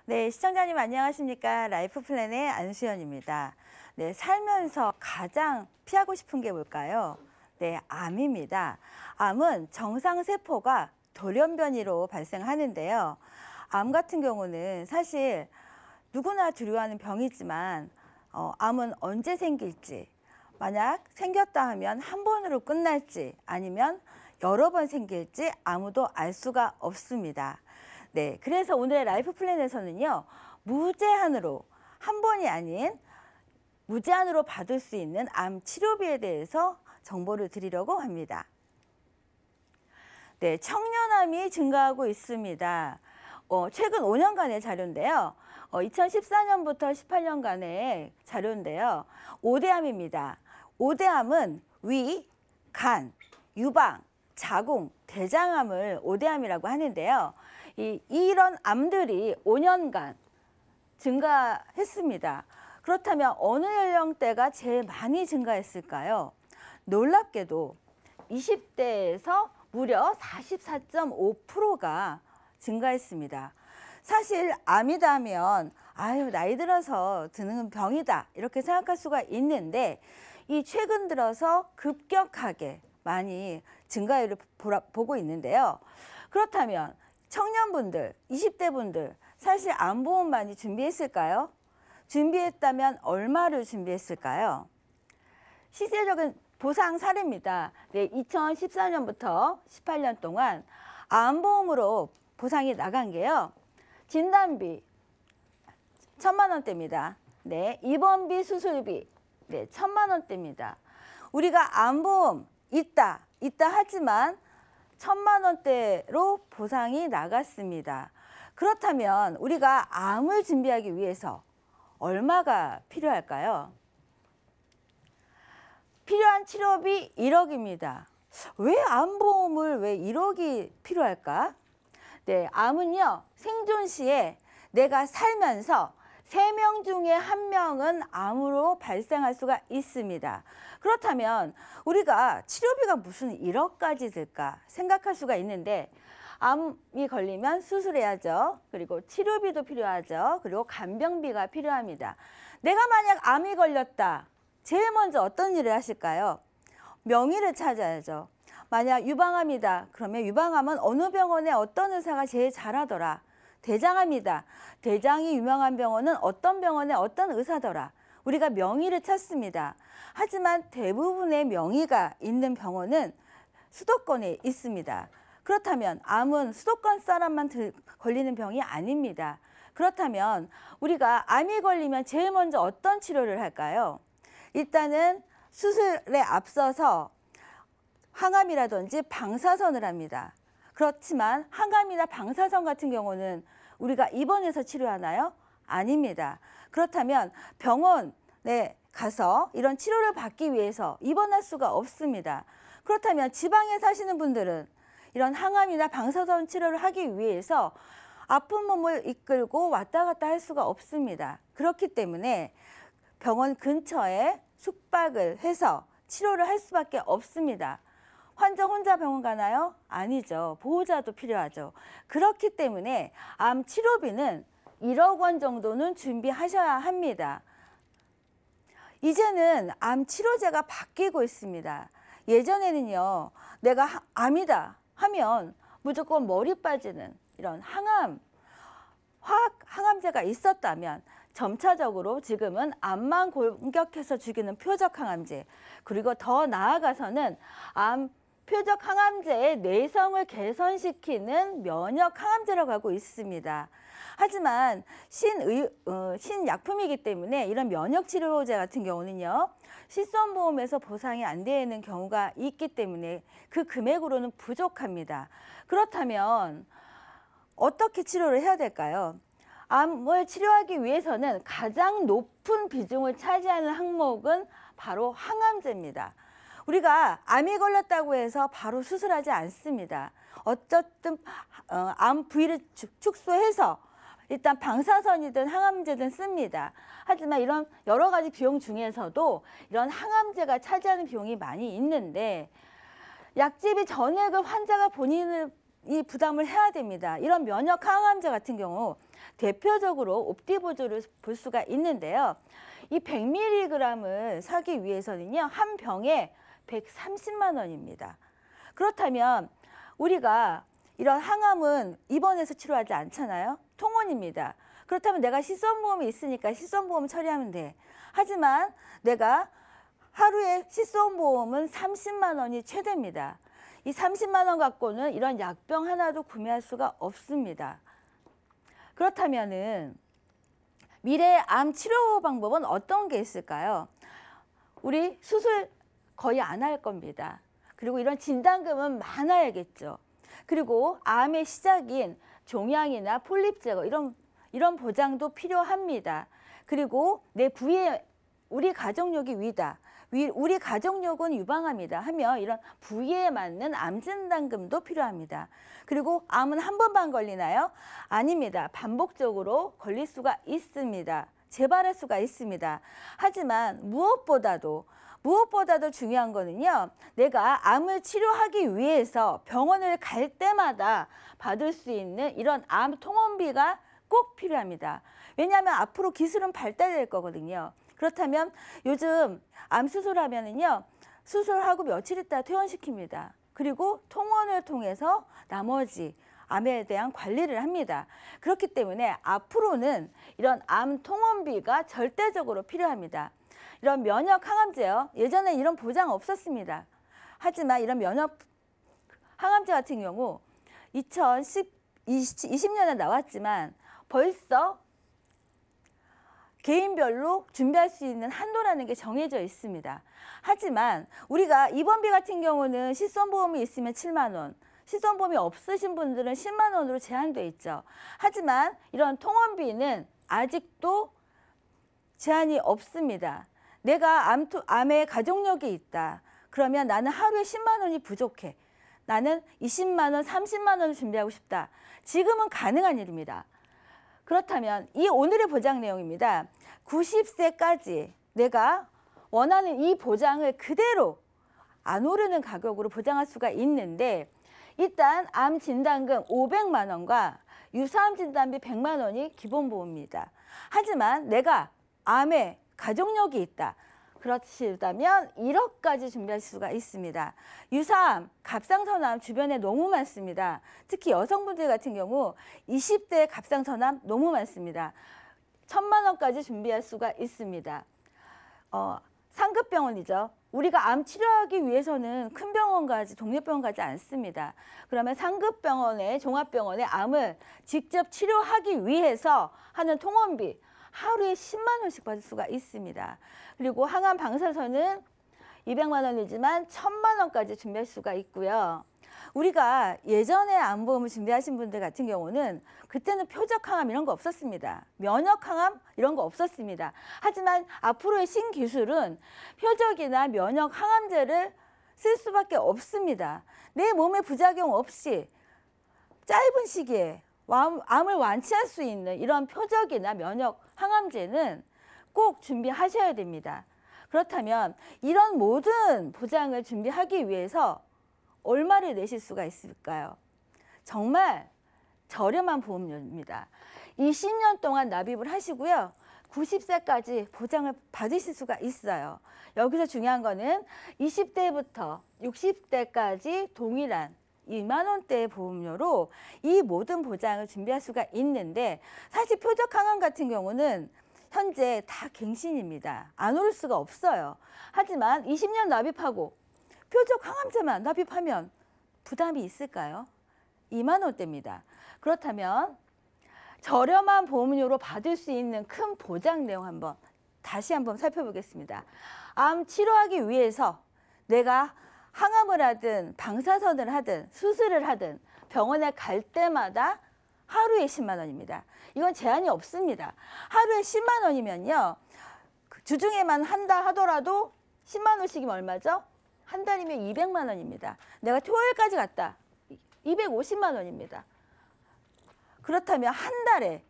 네, 시청자님 안녕하십니까? 라이프 플랜의 안수연입니다. 네, 살면서 가장 피하고 싶은 게 뭘까요? 네, 암입니다. 암은 정상세포가 돌연변이로 발생하는데요. 암 같은 경우는 사실 누구나 두려워하는 병이지만 암은 언제 생길지, 만약 생겼다 하면 한 번으로 끝날지 아니면 여러 번 생길지 아무도 알 수가 없습니다. 네, 그래서 오늘의 라이프 플랜에서는요, 무제한으로, 한 번이 아닌 무제한으로 받을 수 있는 암 치료비에 대해서 정보를 드리려고 합니다. 네, 청년암이 증가하고 있습니다. 최근 5년간의 자료인데요. 2014년부터 18년간의 자료인데요. 5대암입니다. 5대암은 위, 간, 유방, 자궁, 대장암을 5대암이라고 하는데요. 이런 암들이 5년간 증가했습니다. 그렇다면 어느 연령대가 제일 많이 증가했을까요? 놀랍게도 20대에서 무려 44.5%가 증가했습니다. 사실 암이다 하면 아유 나이 들어서 드는 병이다 이렇게 생각할 수가 있는데 이 최근 들어서 급격하게 많이 증가율을 보고 있는데요. 그렇다면 청년분들, 20대 분들 사실 암보험 많이 준비했을까요? 준비했다면 얼마를 준비했을까요? 시세적인 보상 사례입니다. 네, 2014년부터 18년 동안 암보험으로 보상이 나간 게요. 진단비 1,000만 원대입니다. 네, 입원비, 수술비 네, 1,000만 원대입니다. 우리가 암보험 있다 하지만 1,000만 원대로 보상이 나갔습니다. 그렇다면 우리가 암을 준비하기 위해서 얼마가 필요할까요? 필요한 치료비 1억입니다. 왜 암보험을 왜 1억이 필요할까? 네, 암은요, 생존 시에 내가 살면서 3명 중에 1명은 암으로 발생할 수가 있습니다. 그렇다면 우리가 치료비가 무슨 1억까지 들까 생각할 수가 있는데 암이 걸리면 수술해야죠. 그리고 치료비도 필요하죠. 그리고 간병비가 필요합니다. 내가 만약 암이 걸렸다. 제일 먼저 어떤 일을 하실까요? 명의를 찾아야죠. 만약 유방암이다. 그러면 유방암은 어느 병원에 어떤 의사가 제일 잘하더라. 대장암이다. 대장이 유명한 병원은 어떤 병원에 어떤 의사더라. 우리가 명의를 찾습니다. 하지만 대부분의 명의가 있는 병원은 수도권에 있습니다. 그렇다면 암은 수도권 사람만 걸리는 병이 아닙니다. 그렇다면 우리가 암이 걸리면 제일 먼저 어떤 치료를 할까요? 일단은 수술에 앞서서 항암이라든지 방사선을 합니다. 그렇지만 항암이나 방사선 같은 경우는 우리가 입원해서 치료하나요? 아닙니다. 그렇다면 병원에 가서 이런 치료를 받기 위해서 입원할 수가 없습니다. 그렇다면 지방에 사시는 분들은 이런 항암이나 방사선 치료를 하기 위해서 아픈 몸을 이끌고 왔다 갔다 할 수가 없습니다. 그렇기 때문에 병원 근처에 숙박을 해서 치료를 할 수밖에 없습니다. 환자 혼자 병원 가나요? 아니죠. 보호자도 필요하죠. 그렇기 때문에 암 치료비는 1억 원 정도는 준비하셔야 합니다. 이제는 암 치료제가 바뀌고 있습니다. 예전에는요, 내가 암이다 하면 무조건 머리 빠지는 이런 화학 항암제가 있었다면 점차적으로 지금은 암만 공격해서 죽이는 표적 항암제, 그리고 더 나아가서는 암 표적 항암제의 내성을 개선시키는 면역 항암제라고 하고 있습니다. 하지만 신약품이기 때문에 이런 면역 치료제 같은 경우는요, 실손보험에서 보상이 안 되는 경우가 있기 때문에 그 금액으로는 부족합니다. 그렇다면 어떻게 치료를 해야 될까요? 암을 치료하기 위해서는 가장 높은 비중을 차지하는 항목은 바로 항암제입니다. 우리가 암이 걸렸다고 해서 바로 수술하지 않습니다. 어쨌든 암 부위를 축소해서 일단 방사선이든 항암제든 씁니다. 하지만 이런 여러 가지 비용 중에서도 이런 항암제가 차지하는 비용이 많이 있는데 약집이 전액을 환자가 본인을 이 부담을 해야 됩니다. 이런 면역 항암제 같은 경우 대표적으로 옵티보조를 볼 수가 있는데요. 이 100mg을 사기 위해서는요, 한 병에 130만 원입니다. 그렇다면 우리가 이런 항암은 입원해서 치료하지 않잖아요. 통원입니다. 그렇다면 내가 실손보험이 있으니까 실손보험 처리하면 돼. 하지만 내가 하루에 실손보험은 30만 원이 최대입니다. 이 30만 원 갖고는 이런 약병 하나도 구매할 수가 없습니다. 그렇다면은 미래의 암 치료 방법은 어떤 게 있을까요? 우리 수술 거의 안 할 겁니다. 그리고 이런 진단금은 많아야겠죠. 그리고 암의 시작인 종양이나 폴립 제거 이런 보장도 필요합니다. 그리고 내 부위에 우리 가족력이 위다. 우리 가족력은 유방암이다 하며 이런 부위에 맞는 암 진단금도 필요합니다. 그리고 암은 한 번만 걸리나요? 아닙니다. 반복적으로 걸릴 수가 있습니다. 재발할 수가 있습니다. 하지만 무엇보다도 중요한 거는요, 내가 암을 치료하기 위해서 병원을 갈 때마다 받을 수 있는 이런 암 통원비가 꼭 필요합니다. 왜냐하면 앞으로 기술은 발달될 거거든요. 그렇다면 요즘 암 수술하면은요, 수술하고 며칠 있다 퇴원시킵니다. 그리고 통원을 통해서 나머지 암에 대한 관리를 합니다. 그렇기 때문에 앞으로는 이런 암 통원비가 절대적으로 필요합니다. 이런 면역 항암제요. 예전에 이런 보장 없었습니다. 하지만 이런 면역 항암제 같은 경우 2020년에 나왔지만 벌써 개인별로 준비할 수 있는 한도라는 게 정해져 있습니다. 하지만 우리가 입원비 같은 경우는 실손보험이 있으면 7만 원, 실손보험이 없으신 분들은 10만 원으로 제한돼 있죠. 하지만 이런 통원비는 아직도 제한이 없습니다. 내가 암의 가족력이 있다. 그러면 나는 하루에 10만 원이 부족해. 나는 20만 원, 30만 원을 준비하고 싶다. 지금은 가능한 일입니다. 그렇다면 이 오늘의 보장 내용입니다. 90세까지 내가 원하는 이 보장을 그대로 안 오르는 가격으로 보장할 수가 있는데, 일단 암 진단금 500만 원과 유사암 진단비 100만 원이 기본보험입니다. 하지만 내가 암에 가족력이 있다. 그렇다면 1억까지 준비할 수가 있습니다. 유사암, 갑상선암 주변에 너무 많습니다. 특히 여성분들 같은 경우 20대 갑상선암 너무 많습니다. 1,000만 원까지 준비할 수가 있습니다. 상급병원이죠. 우리가 암 치료하기 위해서는 큰 병원 가지, 동네병원 가지 않습니다. 그러면 상급병원에, 종합병원에 암을 직접 치료하기 위해서 하는 통원비 하루에 10만 원씩 받을 수가 있습니다. 그리고 항암 방사선은 200만 원이지만 1,000만 원까지 준비할 수가 있고요. 우리가 예전에 암보험을 준비하신 분들 같은 경우는 그때는 표적 항암 이런 거 없었습니다. 면역 항암 이런 거 없었습니다. 하지만 앞으로의 신기술은 표적이나 면역 항암제를 쓸 수밖에 없습니다. 내 몸에 부작용 없이 짧은 시기에 암을 완치할 수 있는 이런 표적이나 면역 항암제는 꼭 준비하셔야 됩니다. 그렇다면 이런 모든 보장을 준비하기 위해서 얼마를 내실 수가 있을까요? 정말 저렴한 보험료입니다. 20년 동안 납입을 하시고요. 90세까지 보장을 받으실 수가 있어요. 여기서 중요한 거는 20대부터 60대까지 동일한 2만 원대의 보험료로 이 모든 보장을 준비할 수가 있는데, 사실 표적 항암 같은 경우는 현재 다 갱신입니다. 안 오를 수가 없어요. 하지만 20년 납입하고 표적 항암제만 납입하면 부담이 있을까요? 2만 원대입니다. 그렇다면 저렴한 보험료로 받을 수 있는 큰 보장 내용 다시 한번 살펴보겠습니다. 암 치료하기 위해서 내가 항암을 하든 방사선을 하든 수술을 하든 병원에 갈 때마다 하루에 10만 원입니다. 이건 제한이 없습니다. 하루에 10만 원이면요. 주중에만 한다 하더라도 10만 원씩이면 얼마죠? 한 달이면 200만 원입니다. 내가 토요일까지 갔다. 250만 원입니다. 그렇다면 한 달에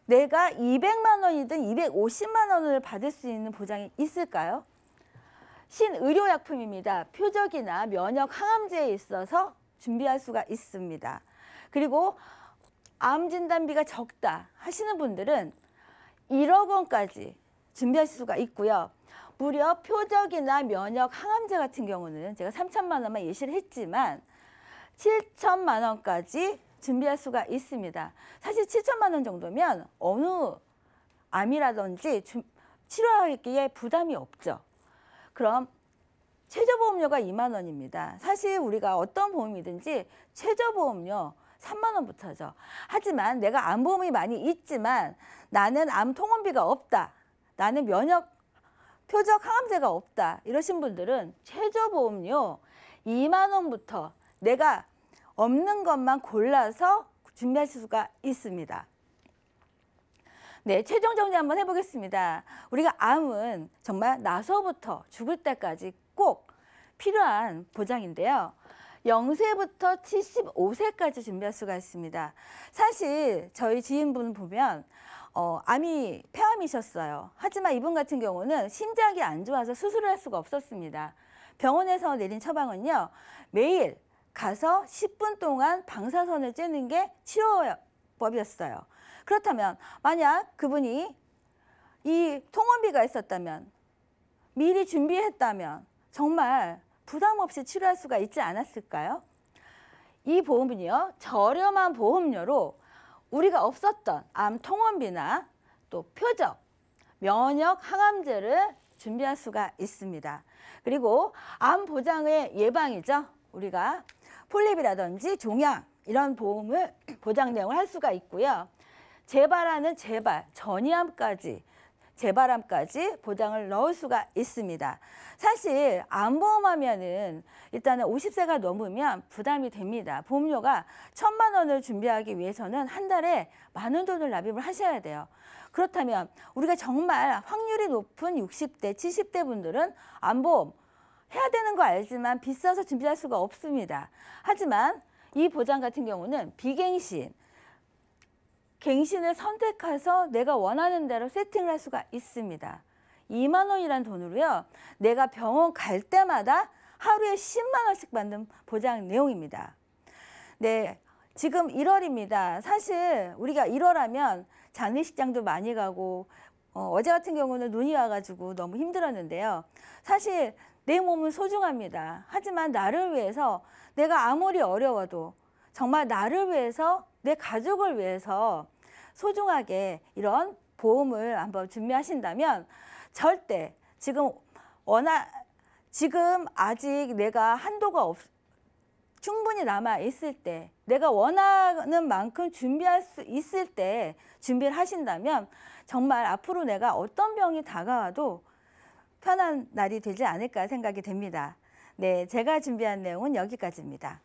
내가 200만 원이든 250만 원을 받을 수 있는 보장이 있을까요? 신의료약품입니다. 표적이나 면역 항암제에 있어서 준비할 수가 있습니다. 그리고 암 진단비가 적다 하시는 분들은 1억 원까지 준비하실 수가 있고요. 무려 표적이나 면역 항암제 같은 경우는 제가 3천만 원만 예시를 했지만 7천만 원까지 준비할 수가 있습니다. 사실 7천만 원 정도면 어느 암이라든지 치료하기에 부담이 없죠. 그럼 최저보험료가 2만 원입니다. 사실 우리가 어떤 보험이든지 최저보험료 3만 원부터죠. 하지만 내가 암보험이 많이 있지만 나는 암 통원비가 없다. 나는 면역 표적 항암제가 없다. 이러신 분들은 최저보험료 2만 원부터 내가 없는 것만 골라서 준비하실 수가 있습니다. 네, 최종 정리 한번 해보겠습니다. 우리가 암은 정말 나서부터 죽을 때까지 꼭 필요한 보장인데요. 0세부터 75세까지 준비할 수가 있습니다. 사실 저희 지인분 보면 암이 폐암이셨어요. 하지만 이분 같은 경우는 심장이 안 좋아서 수술을 할 수가 없었습니다. 병원에서 내린 처방은요. 매일 가서 10분 동안 방사선을 쬐는 게 치료법이었어요. 그렇다면 만약 그분이 이 통원비가 있었다면 미리 준비했다면 정말 부담 없이 치료할 수가 있지 않았을까요? 이 보험은요. 저렴한 보험료로 우리가 없었던 암 통원비나 또 표적, 면역 항암제를 준비할 수가 있습니다. 그리고 암 보장의 예방이죠. 우리가 폴립이라든지 종양 이런 보험을 보장 내용을 할 수가 있고요. 재발하는 재발, 전이암까지 재발암까지 보장을 넣을 수가 있습니다. 사실 암보험하면은 일단은 50세가 넘으면 부담이 됩니다. 보험료가 1,000만 원을 준비하기 위해서는 한 달에 많은 돈을 납입을 하셔야 돼요. 그렇다면 우리가 정말 확률이 높은 60대, 70대 분들은 암보험 해야 되는 거 알지만 비싸서 준비할 수가 없습니다. 하지만 이 보장 같은 경우는 비갱신, 갱신을 선택해서 내가 원하는 대로 세팅을 할 수가 있습니다. 2만 원이라는 돈으로요. 내가 병원 갈 때마다 하루에 10만 원씩 받는 보장 내용입니다. 네, 지금 1월입니다. 사실 우리가 1월 하면 장례식장도 많이 가고 어제 같은 경우는 눈이 와가지고 너무 힘들었는데요. 사실 내 몸은 소중합니다. 하지만 나를 위해서 내가 아무리 어려워도 정말 나를 위해서 내 가족을 위해서 소중하게 이런 보험을 한번 준비하신다면 절대 지금 아직 내가 한도가 충분히 남아 있을 때 내가 원하는 만큼 준비할 수 있을 때 준비를 하신다면 정말 앞으로 내가 어떤 병이 다가와도 편한 날이 되지 않을까 생각이 됩니다. 네, 제가 준비한 내용은 여기까지입니다.